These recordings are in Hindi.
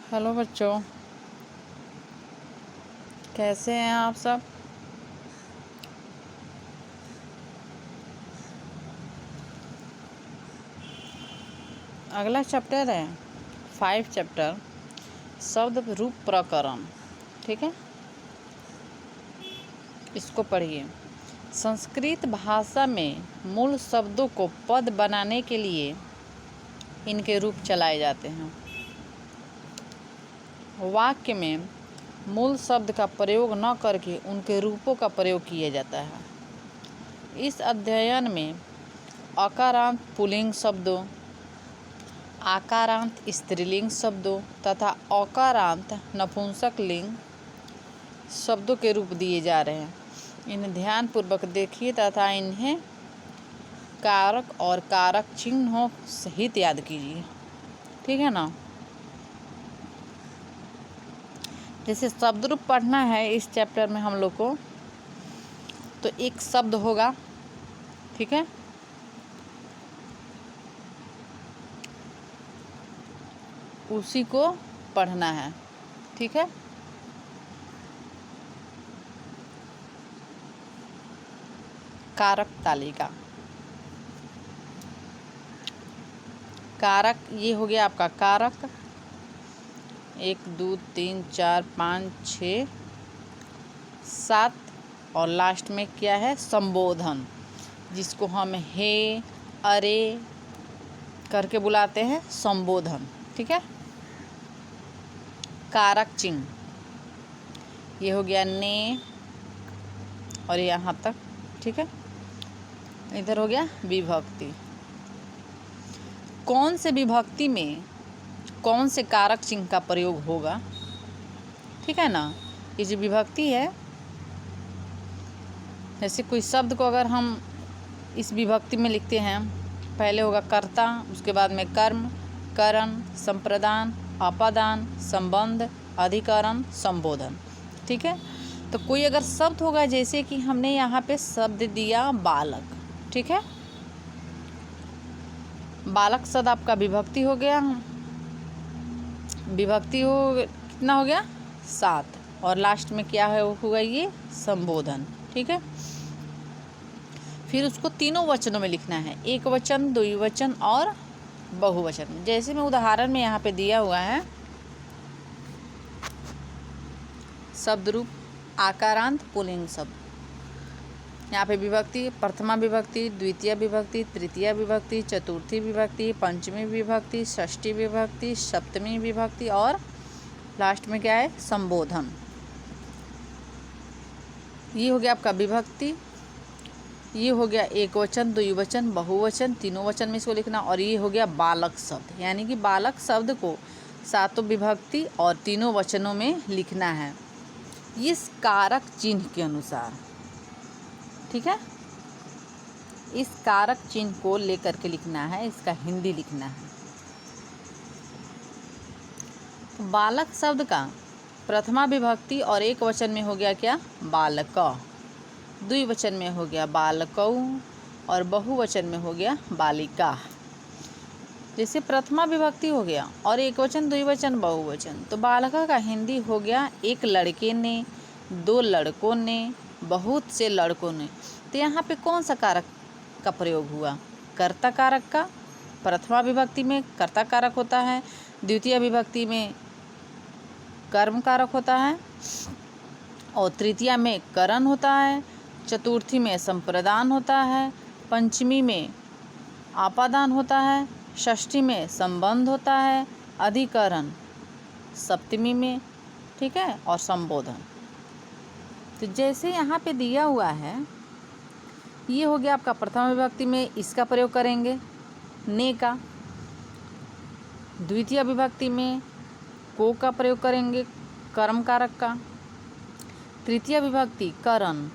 हेलो बच्चों, कैसे हैं आप सब। अगला चैप्टर है 5 चैप्टर शब्द रूप प्रकरण। ठीक है, इसको पढ़िए। संस्कृत भाषा में मूल शब्दों को पद बनाने के लिए इनके रूप चलाए जाते हैं। वाक्य में मूल शब्द का प्रयोग न करके उनके रूपों का प्रयोग किया जाता है। इस अध्ययन में अकारांत पुल्लिंग शब्दों, आकारांत स्त्रीलिंग शब्दों तथा अकारांत नपुंसकलिंग शब्दों के रूप दिए जा रहे हैं। इन्हें ध्यानपूर्वक देखिए तथा इन्हें कारक और कारक चिन्हों सहित याद कीजिए। ठीक है ना। जैसे शब्द रूप पढ़ना है इस चैप्टर में हम लोग को, तो एक शब्द होगा, ठीक है, उसी को पढ़ना है। ठीक है, कारक तालिका। कारक ये हो गया आपका कारक 1 2 3 4 5 6 7 और लास्ट में क्या है, संबोधन, जिसको हम हे अरे करके बुलाते हैं, संबोधन। ठीक है, कारक चिन्ह ये हो गया ने और यहाँ तक। ठीक है, इधर हो गया विभक्ति। कौन से विभक्ति में कौन से कारक चिन्ह का प्रयोग होगा। ठीक है ना। ये जो विभक्ति है, जैसे कोई शब्द को अगर हम इस विभक्ति में लिखते हैं, पहले होगा कर्ता, उसके बाद में कर्म, करण, संप्रदान, अपादान, संबंध, अधिकरण, संबोधन। ठीक है, तो कोई अगर शब्द होगा, जैसे कि हमने यहाँ पे शब्द दिया बालक। ठीक है, बालक शब्द आपका विभक्ति हो गया। विभक्ति हो कितना हो गया, 7, और लास्ट में क्या है हुआ, ये संबोधन। ठीक है, फिर उसको तीनों वचनों में लिखना है, एक वचन, द्विवचन और बहुवचन। जैसे मैं उदाहरण में यहाँ पे दिया हुआ है, शब्द रूप आकारांत पुल्लिंग शब्द। यहाँ पे विभक्ति प्रथमा विभक्ति, द्वितीय विभक्ति, तृतीय विभक्ति, चतुर्थी विभक्ति, पंचमी विभक्ति, षष्ठी विभक्ति, सप्तमी विभक्ति और लास्ट में क्या है, संबोधन। ये हो गया आपका विभक्ति। ये हो गया एक वचन, द्विवचन, बहुवचन, तीनों वचन में इसको लिखना। और ये हो गया बालक शब्द, यानी कि बालक शब्द को 7 विभक्ति और तीनों वचनों में लिखना है इस कारक चिन्ह के अनुसार। ठीक है, इस कारक चिन्ह को लेकर के लिखना है, इसका हिंदी लिखना है। तो बालक शब्द का प्रथमा विभक्ति और एक वचन में हो गया क्या, बालक, द्विवचन में हो गया बालकौ और बहुवचन में हो गया बालिका। जैसे प्रथमा विभक्ति हो गया और एक वचन, द्विवचन, बहुवचन, तो बालिका का हिंदी हो गया एक लड़के ने, 2 लड़कों ने, बहुत से लड़कों ने। तो यहाँ पे कौन सा कारक का प्रयोग हुआ, कर्ता कारक का। प्रथमा विभक्ति में कर्ता कारक होता है, द्वितीय विभक्ति में कर्म कारक होता है और तृतीया में करण होता है, चतुर्थी में संप्रदान होता है, पंचमी में आपादान होता है, षष्ठी में संबंध होता है, अधिकरण सप्तमी में। ठीक है, और संबोधन। तो जैसे यहाँ पे दिया हुआ है, ये हो गया आपका प्रथम विभक्ति में इसका प्रयोग करेंगे ने का, द्वितीय विभक्ति में को का प्रयोग करेंगे कर्म कारक का, तृतीय विभक्ति करण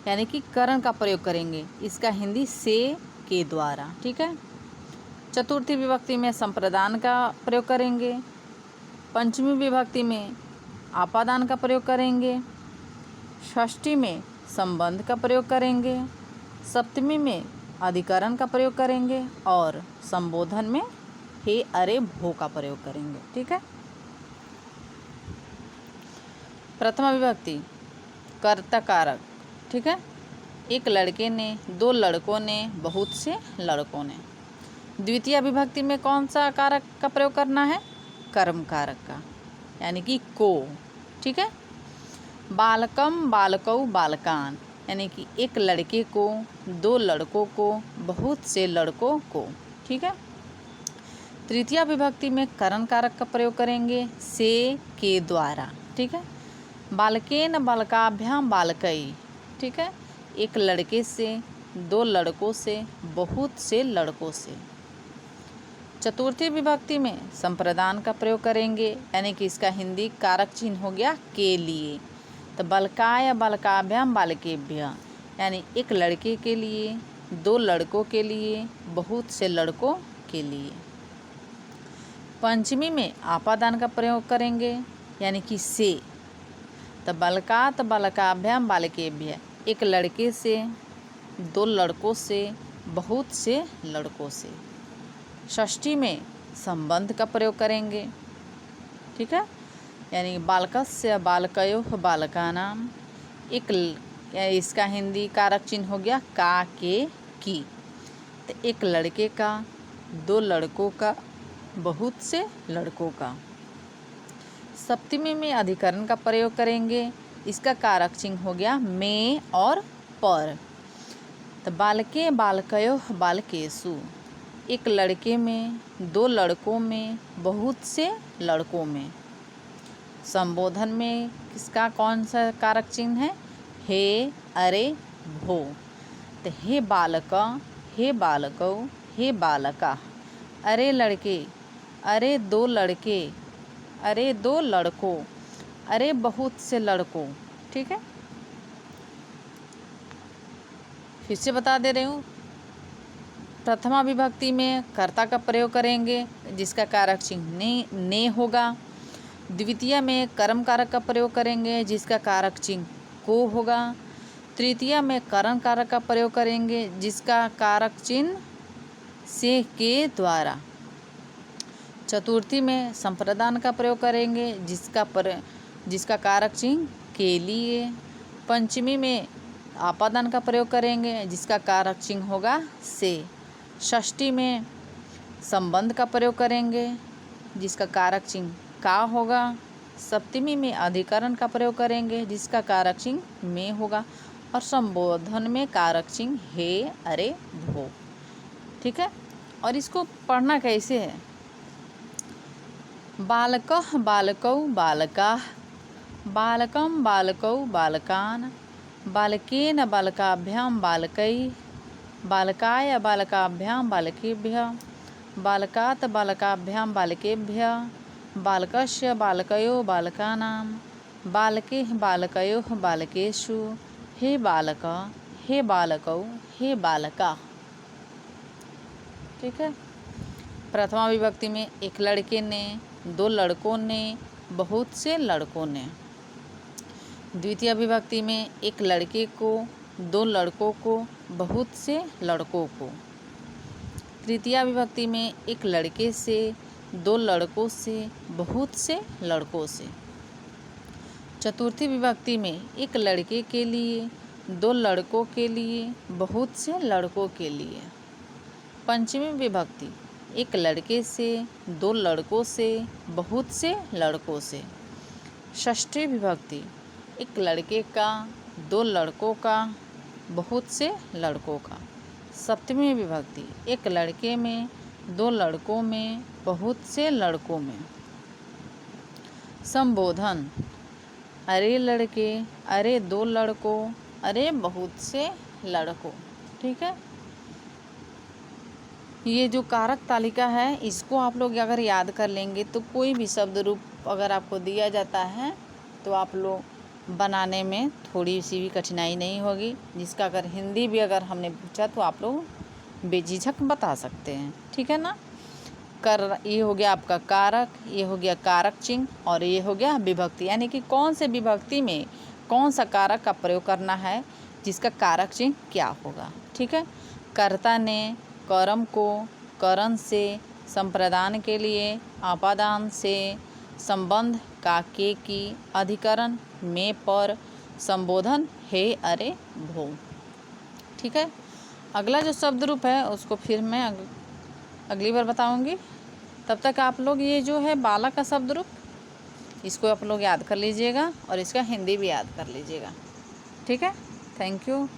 यानी कि करण का प्रयोग करेंगे, इसका हिंदी से के द्वारा। ठीक है, चतुर्थी विभक्ति में संप्रदान का प्रयोग करेंगे, पंचमी विभक्ति में आपादान का प्रयोग करेंगे, षष्ठी में संबंध का प्रयोग करेंगे, सप्तमी में अधिकरण का प्रयोग करेंगे और संबोधन में हे अरे भो का प्रयोग करेंगे। ठीक है, प्रथमा विभक्ति कर्ता कारक, ठीक है। एक लड़के ने, दो लड़कों ने, बहुत से लड़कों ने। द्वितीय विभक्ति में कौन सा कारक का प्रयोग करना है? कर्म कारक का, यानी कि को, ठीक है। बालकम बालकौ बालकान, यानी कि एक लड़के को, दो लड़कों को, बहुत से लड़कों को, ठीक है। तृतीय विभक्ति में करण कारक का प्रयोग करेंगे से, के द्वारा, ठीक है। बालकेन बालकाभ्याम बालकई, ठीक है। एक लड़के से, दो लड़कों से, बहुत से लड़कों से। चतुर्थी विभक्ति में संप्रदान का प्रयोग करेंगे, यानी कि इसका हिंदी कारक चिन्ह हो गया के लिए। तो बालकाय बालकाभ्याम बालकेभ्य, यानी एक लड़के के लिए, दो लड़कों के लिए, बहुत से लड़कों के लिए। पंचमी में आपादान का प्रयोग करेंगे, यानी कि से। तो बालकात बालकाभ्याम बालकेभ्य, एक लड़के से, दो लड़कों से, बहुत से लड़कों से। षष्ठी में संबंध का प्रयोग करेंगे, ठीक है, यानी बालकस्य बालकयोः बालकानां, इसका हिंदी कारक चिन्ह हो गया का, के, की। तो एक लड़के का, दो लड़कों का, बहुत से लड़कों का। सप्तमी में अधिकरण का प्रयोग करेंगे, इसका कारक चिन्ह हो गया में और पर। तो बालके बालकयोः बालकेषु, एक लड़के में, दो लड़कों में, बहुत से लड़कों में। संबोधन में किसका कौन सा कारक चिन्ह है? हे, अरे, भो। तो हे बालक, हे बालकौ, हे बालका। अरे लड़के, अरे दो लड़के, अरे दो लड़कों, अरे बहुत से लड़कों, ठीक है। फिर से बता दे रही हूँ। प्रथमा विभक्ति में कर्ता का प्रयोग करेंगे, जिसका कारक चिन्ह ने होगा। द्वितीय में कर्म कारक का प्रयोग करेंगे, जिसका कारक चिन्ह को होगा। तृतीय में करण कारक का प्रयोग करेंगे, जिसका कारक चिन्ह से, के द्वारा। चतुर्थी में संप्रदान का प्रयोग करेंगे, जिसका कारक चिन्ह के लिए। पंचमी में आपादान का प्रयोग करेंगे, जिसका कारक चिन्ह होगा से। षष्ठी में संबंध का प्रयोग करेंगे, जिसका कारक चिन्ह का होगा। सप्तमी में अधिकरण का प्रयोग करेंगे, जिसका कारक चिन्ह में होगा। और संबोधन में कारक चिन्ह हे, अरे, भो, ठीक है। और इसको पढ़ना कैसे है? बालकः बालकौ बालकाः, बालकं बालकौ बालकान्, बालकेन बालकाभ्यां बालकैः, बालकाय बालकाभ्यां बालकेभ्यः, बालकात् बालकाभ्यां बालकेभ्यः, बालकस्य बालकयोः बालकानां, बालके बालकयोः बालकेषु। हे बालक, हे बालकौ, हे बालका, ठीक है। प्रथमा विभक्ति में एक लड़के ने, दो लड़कों ने, बहुत से लड़कों ने। द्वितीय विभक्ति में एक लड़के को, दो लड़कों को, बहुत से लड़कों को। तृतीय विभक्ति में एक लड़के से, दो लड़कों से, बहुत से लड़कों से। चतुर्थी विभक्ति में एक लड़के के लिए, दो लड़कों के लिए, बहुत से लड़कों के लिए। पंचमी विभक्ति एक लड़के से, दो लड़कों से, बहुत से लड़कों से। षष्ठी विभक्ति एक लड़के का, दो लड़कों का, बहुत से लड़कों का। सप्तमी विभक्ति एक लड़के में, दो लड़कों में, बहुत से लड़कों में। संबोधन अरे लड़के, अरे दो लड़कों, अरे बहुत से लड़कों, ठीक है। ये जो कारक तालिका है, इसको आप लोग अगर याद कर लेंगे तो कोई भी शब्द रूप अगर आपको दिया जाता है तो आप लोग बनाने में थोड़ी सी भी कठिनाई नहीं होगी। जिसका अगर हिंदी भी अगर हमने पूछा तो आप लोग बेझिझक बता सकते हैं, ठीक है ना। ये हो गया आपका कारक, ये हो गया कारक चिन्ह, और ये हो गया विभक्ति, यानी कि कौन से विभक्ति में कौन सा कारक का प्रयोग करना है, जिसका कारक चिन्ह क्या होगा, ठीक है। कर्ता ने कर्म को करण से, संप्रदान के लिए आपादान से, संबंध, का, के, की, अधिकरण, में, पर, संबोधन, हे, अरे, भो। ठीक है, अगला जो शब्द रूप है उसको फिर मैं अगली बार बताऊंगी। तब तक आप लोग ये जो है बालक का शब्द रूप इसको आप लोग याद कर लीजिएगा और इसका हिंदी भी याद कर लीजिएगा। ठीक है, थैंक यू।